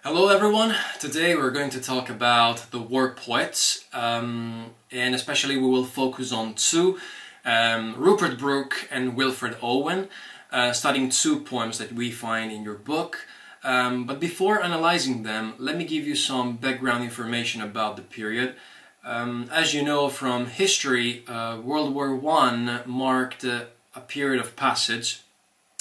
Hello everyone, today we're going to talk about the war poets and especially we will focus on two, Rupert Brooke and Wilfred Owen, studying two poems that we find in your book. But before analyzing them, let me give you some background information about the period. As you know from history, World War I marked a period of passage,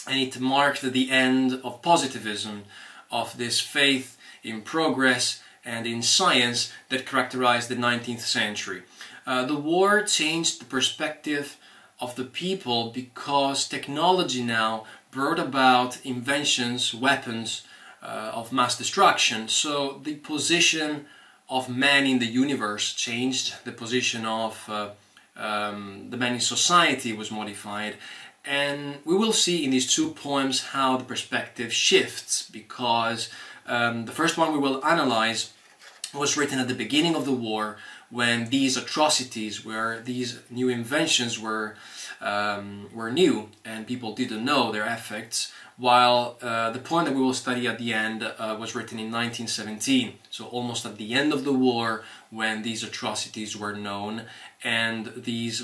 and it marked the end of positivism, of this faith in progress and in science that characterized the 19th century. The war changed the perspective of the people because technology now brought about inventions, weapons of mass destruction. So the position of man in the universe changed, the position of the man in society was modified. And we will see in these two poems how the perspective shifts, because the first one we will analyze was written at the beginning of the war, when these atrocities, where these new inventions were new and people didn't know their effects, while the poem that we will study at the end was written in 1917, so almost at the end of the war, when these atrocities were known and these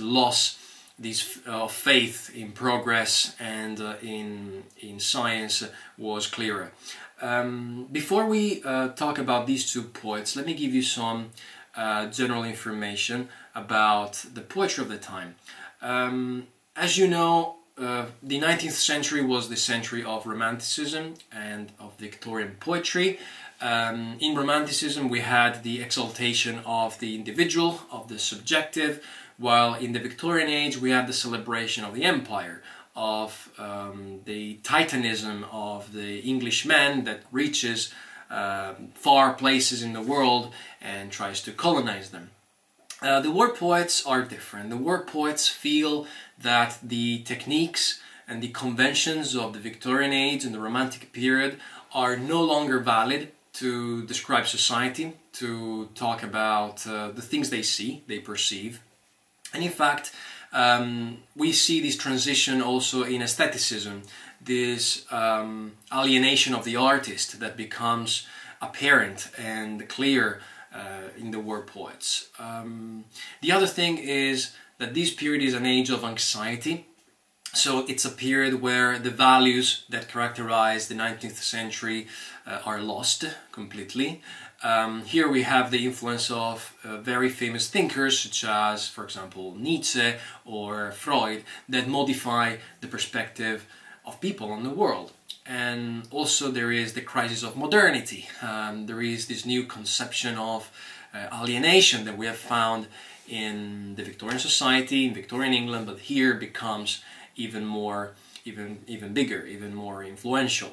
of faith in progress and in science was clearer. Before we talk about these two poets, let me give you some general information about the poetry of the time. As you know, the 19th century was the century of Romanticism and of Victorian poetry. In Romanticism we had the exaltation of the individual, of the subjective, while in the Victorian age we had the celebration of the empire, of the titanism of the Englishman that reaches far places in the world and tries to colonize them. The war poets are different. The war poets feel that the techniques and the conventions of the Victorian age and the Romantic period are no longer valid to describe society, to talk about the things they see, they perceive. And in fact, we see this transition also in aestheticism, this alienation of the artist that becomes apparent and clear in the war poets. The other thing is that this period is an age of anxiety. So it's a period where the values that characterize the 19th century are lost completely. Here we have the influence of very famous thinkers such as, for example, Nietzsche or Freud, that modify the perspective of people on the world. And also there is the crisis of modernity. There is this new conception of alienation that we have found in the Victorian society, in Victorian England, but here becomes even bigger, even more influential.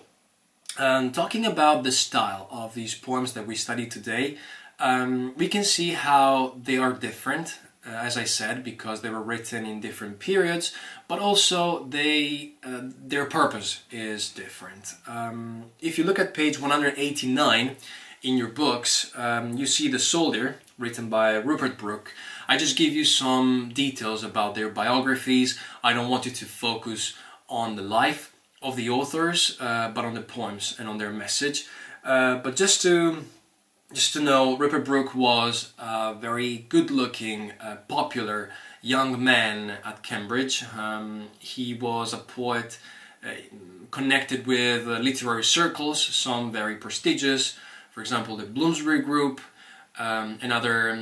Talking about the style of these poems that we study today, we can see how they are different, as I said, because they were written in different periods, but also their purpose is different. If you look at page 189 in your books, you see The Soldier, written by Rupert Brooke. I just give you some details about their biographies. I don't want you to focus on the life of the authors, but on the poems and on their message. But just to know, Rupert Brooke was a very good-looking, popular young man at Cambridge. He was a poet connected with literary circles, some very prestigious, for example the Bloomsbury Group, and other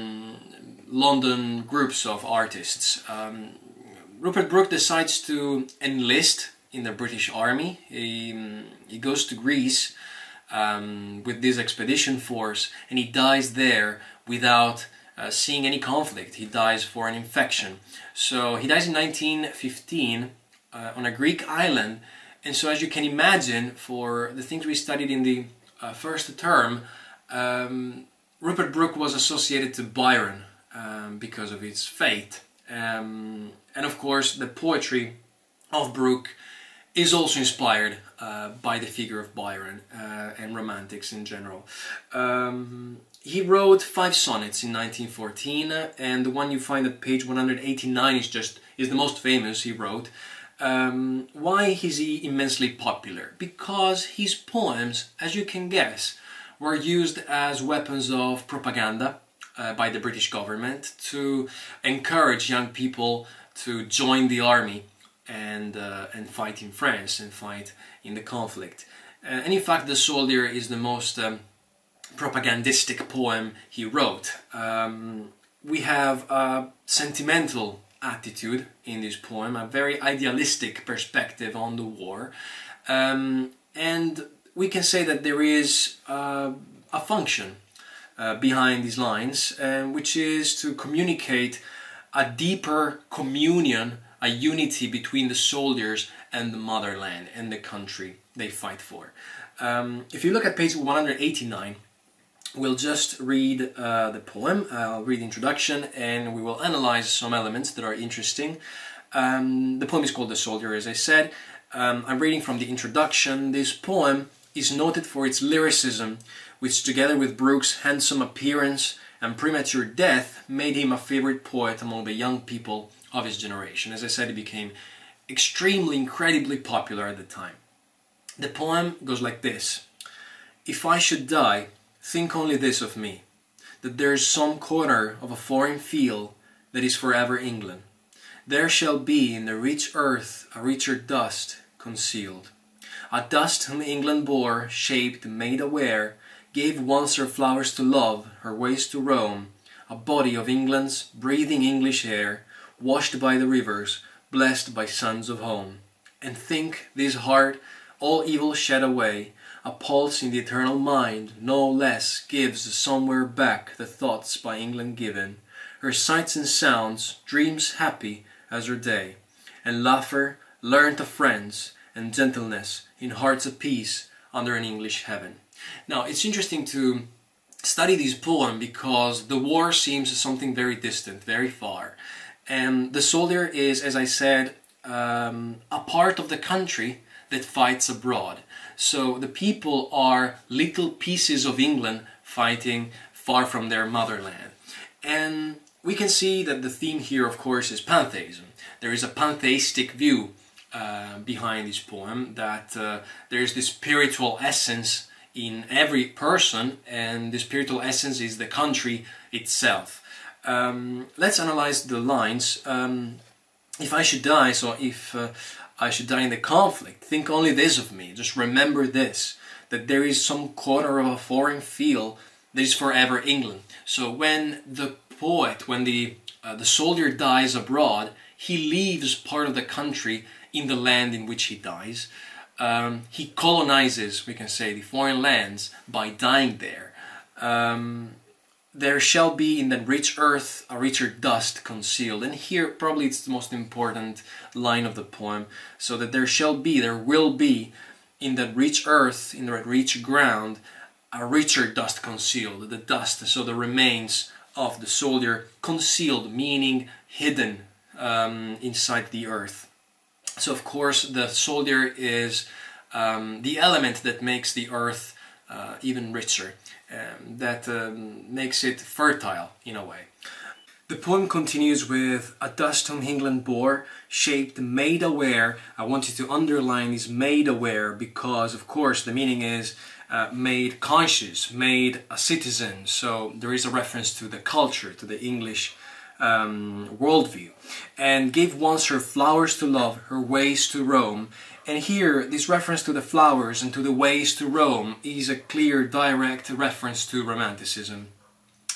London groups of artists. Rupert Brooke decides to enlist in the British Army. He goes to Greece with this expedition force, and he dies there without seeing any conflict. He dies for an infection. So he dies in 1915 on a Greek island, and so as you can imagine, for the things we studied in the first term, Rupert Brooke was associated to Byron because of its fate. And of course the poetry of Brooke is also inspired by the figure of Byron and Romantics in general. He wrote 5 sonnets in 1914, and the one you find at page 189 is the most famous he wrote. Why is he immensely popular? Because his poems, as you can guess, were used as weapons of propaganda by the British government to encourage young people to join the army and fight in France and fight in the conflict. And in fact, The Soldier is the most propagandistic poem he wrote. We have a sentimental attitude in this poem, a very idealistic perspective on the war, and we can say that there is a function behind these lines, which is to communicate a deeper communion, a unity between the soldiers and the motherland and the country they fight for. If you look at page 189, we'll just read the poem. I'll read the introduction and we will analyze some elements that are interesting. The poem is called The Soldier, as I said. I'm reading from the introduction. This poem is noted for its lyricism, which together with Brooke's handsome appearance and premature death made him a favorite poet among the young people of his generation. As I said, he became extremely, incredibly popular at the time. The poem goes like this. If I should die, think only this of me, that there is some corner of a foreign field that is forever England. There shall be in the rich earth a richer dust concealed. A dust whom England bore, shaped, made aware, gave once her flowers to love, her ways to roam, a body of England's breathing English air, washed by the rivers, blessed by sons of home. And think, this heart, all evil shed away, a pulse in the eternal mind, no less gives somewhere back the thoughts by England given, her sights and sounds, dreams happy as her day, and laughter learnt of friends, and gentleness in hearts at peace under an English heaven. Now, it's interesting to study this poem because the war seems something very distant, very far. And the soldier is, as I said, a part of the country that fights abroad. So the people are little pieces of England fighting far from their motherland. And we can see that the theme here, of course, is pantheism. There is a pantheistic view behind this poem, that there is this spiritual essence in every person, and the spiritual essence is the country itself. Let's analyze the lines. If I should die, so if I should die in the conflict, think only this of me, just remember this, that there is some corner of a foreign field that is forever England. So when the poet, when the soldier dies abroad, he leaves part of the country in the land in which he dies. He colonizes, we can say, the foreign lands by dying there. There shall be in that rich earth a richer dust concealed. And here probably it's the most important line of the poem. So that there will be in that rich earth, in that rich ground, a richer dust concealed. The dust, so the remains of the soldier, concealed, meaning hidden inside the earth. So of course the soldier is the element that makes the earth even richer, that makes it fertile in a way. The poem continues with a dust whom England bore, shaped, made aware. I want you to underline this made aware because of course the meaning is made conscious, made a citizen. So there is a reference to the culture, to the English worldview, and gave once her flowers to love, her ways to roam. And here this reference to the flowers and to the ways to roam is a clear direct reference to Romanticism.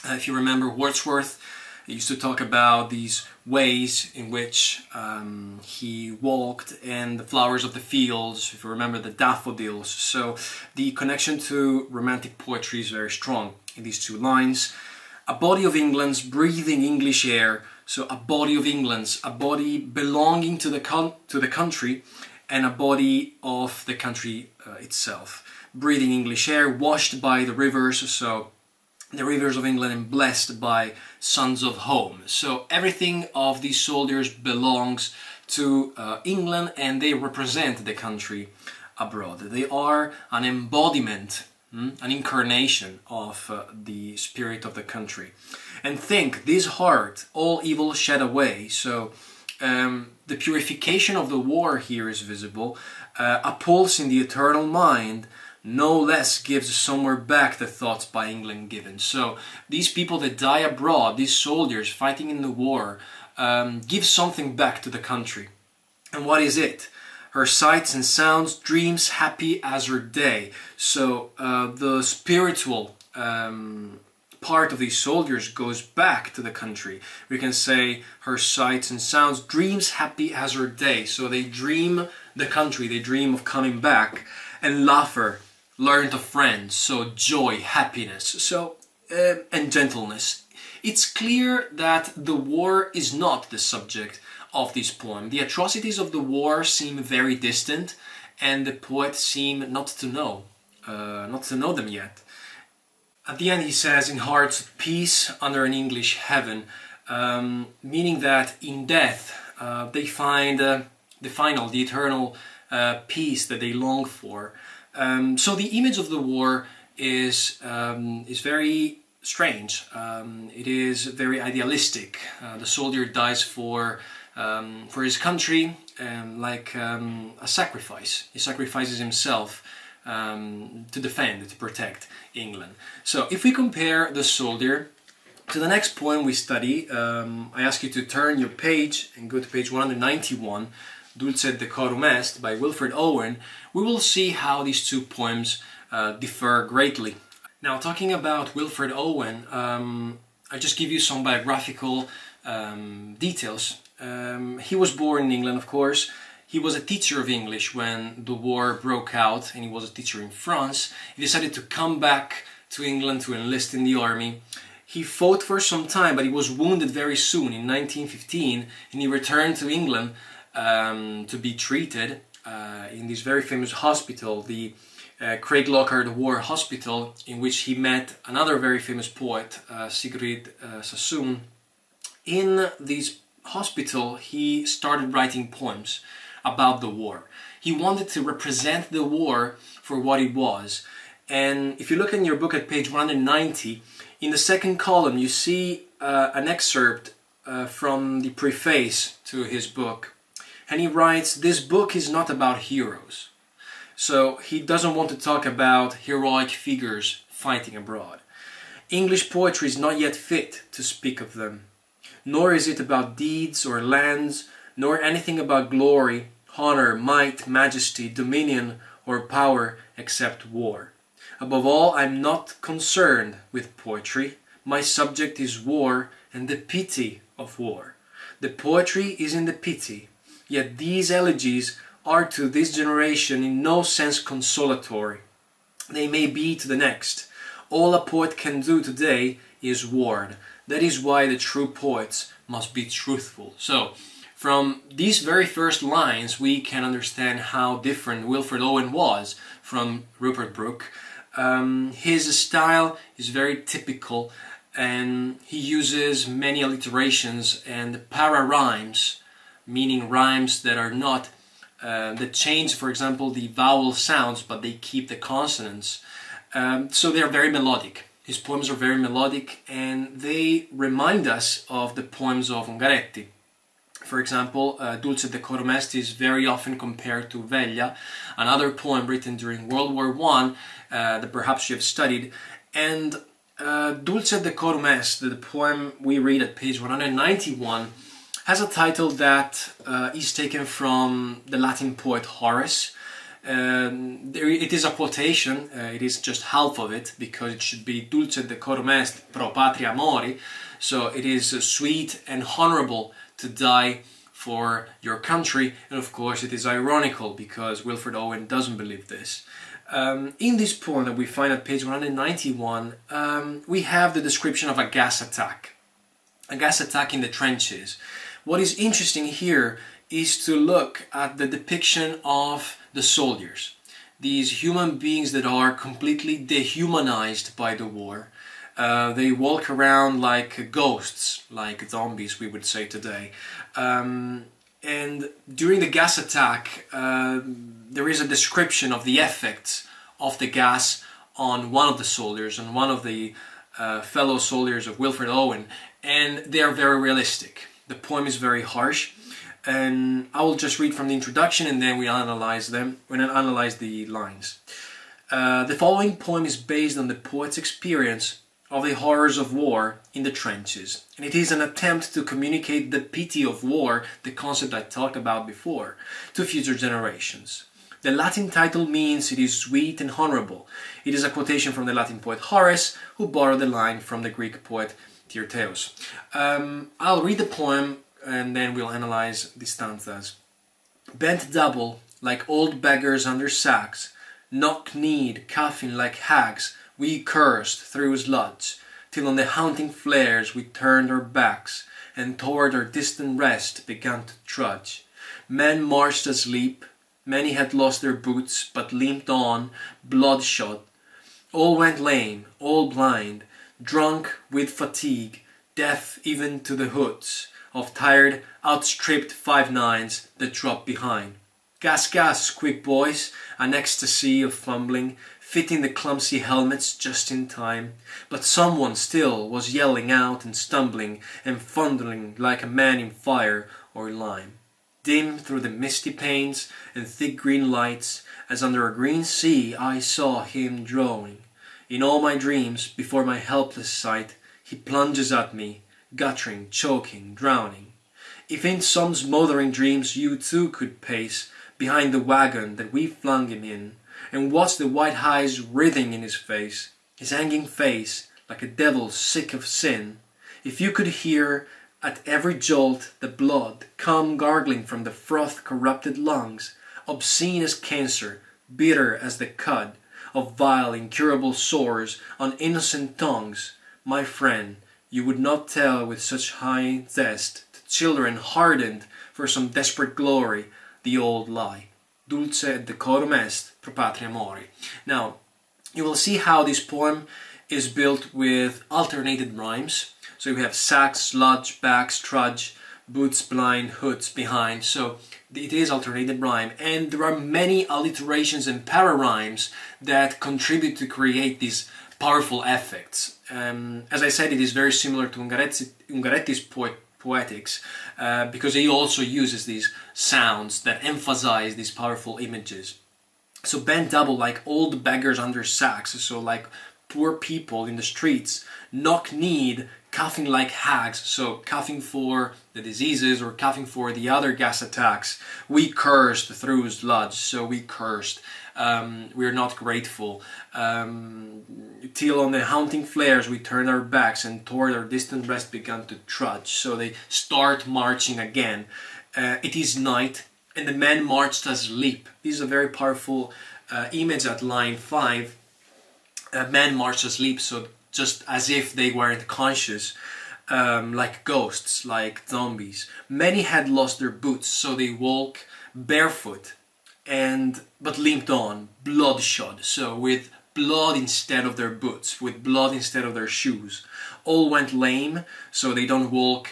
If you remember, Wordsworth used to talk about these ways in which he walked and the flowers of the fields, if you remember, the daffodils. So the connection to Romantic poetry is very strong in these two lines. A body of England's breathing English air, so a body of England's, a body belonging to the country, and a body of the country itself. Breathing English air, washed by the rivers, so the rivers of England, and blessed by sons of home. So everything of these soldiers belongs to England, and they represent the country abroad. They are an embodiment, an incarnation of the spirit of the country. And think, this heart, all evil shed away. So the purification of the war here is visible. A pulse in the eternal mind, no less gives somewhere back the thoughts by England given. So these people that die abroad, these soldiers fighting in the war, give something back to the country. And what is it? Her sights and sounds, dreams happy as her day. So the spiritual part of these soldiers goes back to the country. We can say her sights and sounds, dreams happy as her day. So they dream the country, they dream of coming back. And laughter, learned of friends, so joy, happiness, so and gentleness. It's clear that the war is not the subject of this poem. The atrocities of the war seem very distant, and the poet seems not to know them yet. At the end he says, in hearts of peace under an English heaven, meaning that in death they find the eternal peace that they long for. So the image of the war is very strange. It is very idealistic. The soldier dies for his country, like a sacrifice. He sacrifices himself to defend, to protect England. So if we compare the soldier to the next poem we study, I ask you to turn your page and go to page 191, Dulce, Decorum Est by Wilfred Owen. We will see how these two poems differ greatly. Now, talking about Wilfred Owen, I just give you some biographical details. He was born in England, of course. He was a teacher of English when the war broke out, and he was a teacher in France. He decided to come back to England to enlist in the army. He fought for some time, but he was wounded very soon in 1915, and he returned to England to be treated in this very famous hospital, the Craig Lockhart War Hospital, in which he met another very famous poet, Sigrid Sassoon. In this hospital he started writing poems about the war. He wanted to represent the war for what it was. And if you look in your book at page 190, in the second column you see an excerpt from the preface to his book. And he writes, "This book is not about heroes." So he doesn't want to talk about heroic figures fighting abroad. English poetry is not yet fit to speak of them. Nor is it about deeds or lands, nor anything about glory, honor, might, majesty, dominion, or power except war. Above all, I'm not concerned with poetry. My subject is war and the pity of war. The poetry is in the pity. Yet these elegies are to this generation in no sense consolatory. They may be to the next. All a poet can do today is warn. That is why the true poets must be truthful. So, from these very first lines we can understand how different Wilfred Owen was from Rupert Brooke. His style is very typical, and he uses many alliterations and para-rhymes, meaning rhymes that are not, that change, for example, the vowel sounds, but they keep the consonants. So they are very melodic. His poems are very melodic, and they remind us of the poems of Ungaretti. For example, Dulce, Decorum Est is very often compared to Veglia, another poem written during World War I that perhaps you have studied. And Dulce, Decorum Est, the poem we read at page 191, has a title that is taken from the Latin poet Horace. It is a quotation, it is just half of it, because it should be Dulce decorum est pro patria mori, so it is sweet and honourable to die for your country, and of course it is ironical because Wilfred Owen doesn't believe this. In this poem that we find at page 191, we have the description of a gas attack in the trenches. What is interesting here is to look at the depiction of the soldiers, these human beings that are completely dehumanized by the war. They walk around like ghosts, like zombies we would say today. And during the gas attack, there is a description of the effects of the gas on one of the soldiers, on one of the fellow soldiers of Wilfred Owen, and they are very realistic. The poem is very harsh, and I will just read from the introduction and then we analyze them, we analyze the lines. The following poem is based on the poet's experience of the horrors of war in the trenches, and it is an attempt to communicate the pity of war, the concept I talked about before, to future generations. The Latin title means it is sweet and honourable. It is a quotation from the Latin poet Horace, who borrowed the line from the Greek poet Tyrtaeus. I'll read the poem and then we'll analyze the stanzas. Bent double, like old beggars under sacks, knock-kneed, coughing like hags, we cursed through sludge, till on the haunting flares we turned our backs, and toward our distant rest began to trudge. Men marched asleep, many had lost their boots, but limped on, bloodshot. All went lame, all blind, drunk with fatigue, deaf even to the hoods of tired, outstripped 5-9s that dropped behind. Gas, gas, quick boys, an ecstasy of fumbling, fitting the clumsy helmets just in time, but someone still was yelling out and stumbling and fondling like a man in fire or lime. Dim through the misty panes and thick green lights, as under a green sea I saw him drawing. In all my dreams, before my helpless sight, he plunges at me, guttering, choking, drowning. If in some smothering dreams you too could pace behind the wagon that we flung him in, and watch the white eyes writhing in his hanging face like a devil sick of sin, if you could hear at every jolt the blood come gargling from the froth-corrupted lungs, obscene as cancer, bitter as the cud of vile incurable sores on innocent tongues, my friend, you would not tell with such high zest to children hardened for some desperate glory the old lie. Dulce et Decorum Est pro patria mori. Now, you will see how this poem is built with alternated rhymes. So we have sacks, sludge, backs, trudge, boots, blind, hoods, behind. So it is alternated rhyme, and there are many alliterations and para-rhymes that contribute to create these powerful effects. As I said, it is very similar to Ungaretti's poetics, because he also uses these sounds that emphasize these powerful images. So bent double, like old beggars under sacks, so like poor people in the streets. Knock-kneed, coughing like hags, so coughing for the diseases or coughing for the other gas attacks. We cursed through sludge, so we cursed. We're not grateful. Till on the haunting flares we turned our backs, and toward our distant rest began to trudge. So they start marching again. It is night, and the men marched asleep. This is a very powerful image at line 5. Men marched asleep, so just as if they weren't conscious, like ghosts, like zombies. Many had lost their boots, so they walk barefoot, but limped on, bloodshot, so with blood instead of their boots, with blood instead of their shoes. All went lame, so they don't walk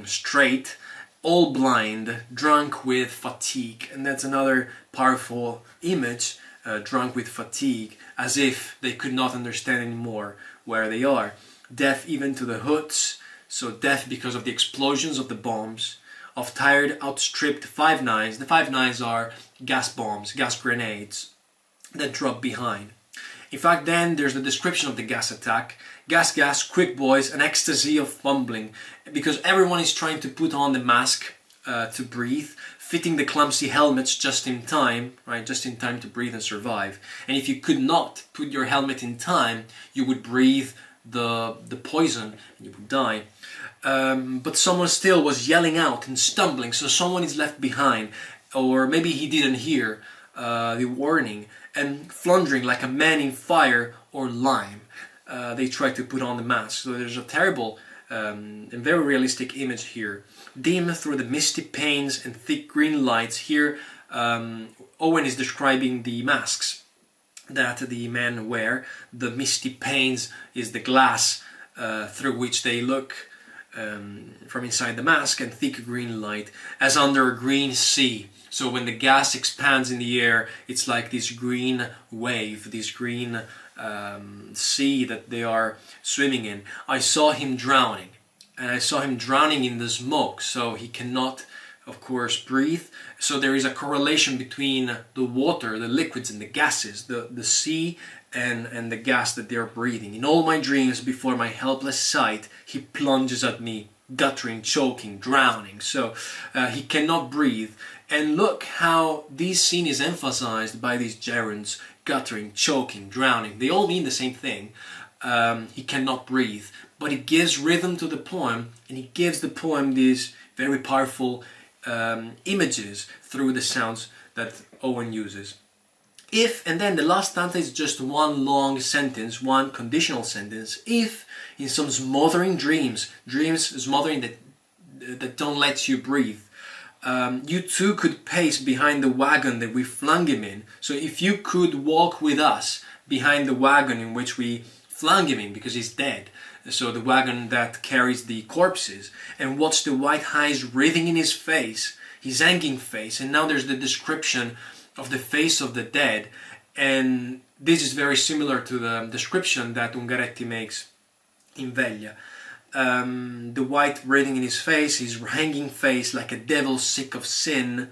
straight. All blind, drunk with fatigue, and that's another powerful image, drunk with fatigue, as if they could not understand anymore where they are. Deaf even to the hoods, so deaf because of the explosions of the bombs, of tired, outstripped 5-9s. The 5-9s are gas bombs, gas grenades that drop behind. In fact, then there's the description of the gas attack. Gas, gas, quick boys, an ecstasy of fumbling, because everyone is trying to put on the mask to breathe, fitting the clumsy helmets just in time, right? Just in time to breathe and survive. And if you could not put your helmet in time, you would breathe the poison and you would die. But someone still was yelling out and stumbling, so someone is left behind, or maybe he didn't hear the warning, and floundering like a man in fire or lime. They try to put on the mask. So there's a terrible and very realistic image here. Dim through the misty panes and thick green lights. Here Owen is describing the masks that the men wear. The misty panes is the glass through which they look from inside the mask, and thick green light as under a green sea. So when the gas expands in the air, it's like this green wave, this green sea that they are swimming in. I saw him drowning, and I saw him drowning in the smoke, so he cannot of course, breathe. So there is a correlation between the water, the liquids and the gases, the sea and the gas that they're breathing. In all my dreams, before my helpless sight, he plunges at me, guttering, choking, drowning. So he cannot breathe. And look how this scene is emphasized by these gerunds: guttering, choking, drowning. They all mean the same thing. He cannot breathe. But it gives rhythm to the poem, and it gives the poem these very powerful images through the sounds that Owen uses. If, and then the last stanza is just one long sentence, one conditional sentence. If in some smothering dreams smothering that don't let you breathe, you too could pace behind the wagon that we flung him in. So if you could walk with us behind the wagon in which we flung him in, because he's dead, so the wagon that carries the corpses, and watch the white eyes writhing in his face, his hanging face. And now there's the description of the face of the dead, and this is very similar to the description that Ungaretti makes in Veglia. The white writhing in his face, his hanging face like a devil sick of sin.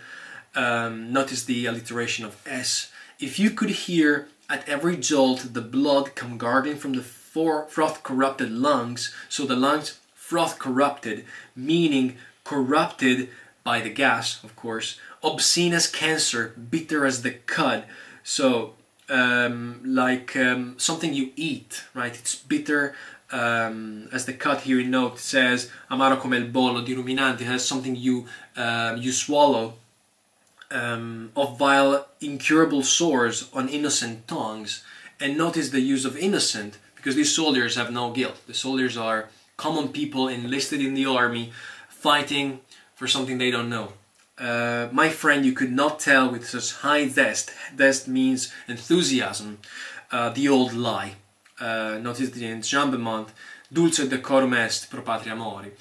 Notice the alliteration of S. If you could hear at every jolt the blood come gargling from the froth-corrupted lungs, so the lungs froth-corrupted, meaning corrupted by the gas, of course, obscene as cancer, bitter as the cud, so like something you eat, right? It's bitter as the cud. Here in note says amaro come il bollo di ruminanti, has something you swallow, of vile incurable sores on innocent tongues. And notice the use of innocent, because these soldiers have no guilt. The soldiers are common people enlisted in the army, fighting for something they don't know. My friend, you could not tell with such high zest. Zest means enthusiasm, the old lie. Notice the enjambement, Dulce Decorum Est pro patria mori.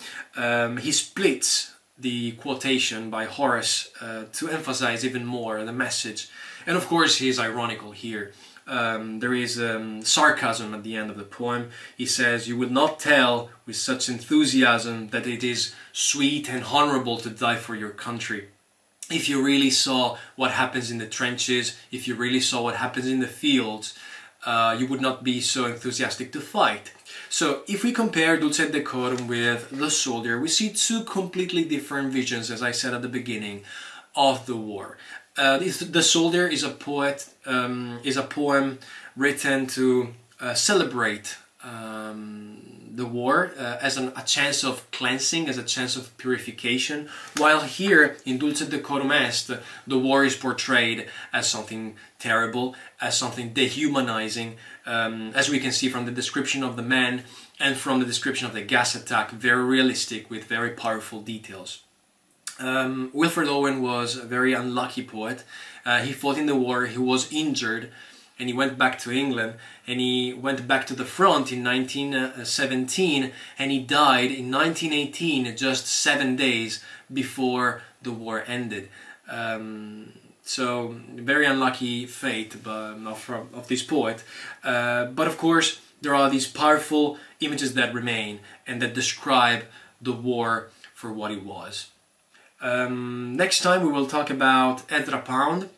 He splits the quotation by Horace to emphasize even more the message. And of course he's ironical here. There is sarcasm at the end of the poem. He says, you would not tell with such enthusiasm that it is sweet and honourable to die for your country. If you really saw what happens in the trenches, if you really saw what happens in the fields, you would not be so enthusiastic to fight. So if we compare Dulce et Decorum with The Soldier, we see two completely different visions, as I said at the beginning, of the war. The Soldier is a poem written to celebrate the war as a chance of cleansing, as a chance of purification, while here in Dulce Decorum Est, the war is portrayed as something terrible, as something dehumanizing, as we can see from the description of the men and from the description of the gas attack, very realistic with very powerful details. Wilfred Owen was a very unlucky poet. He fought in the war, he was injured, and he went back to England, and he went back to the front in 1917, and he died in 1918, just 7 days before the war ended. So, very unlucky fate of this poet. But of course, there are these powerful images that remain and that describe the war for what it was. Next time we will talk about Ezra Pound.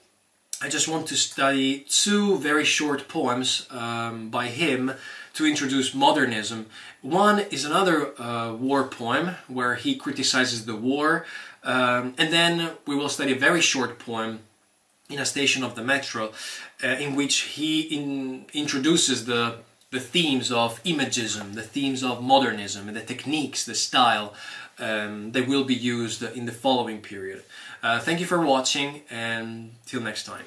I just want to study two very short poems by him to introduce modernism. One is another war poem where he criticizes the war, and then we will study a very short poem in a station of the metro in which he introduces the themes of imagism, the themes of modernism, and the techniques, the style that will be used in the following period. Thank you for watching, and till next time.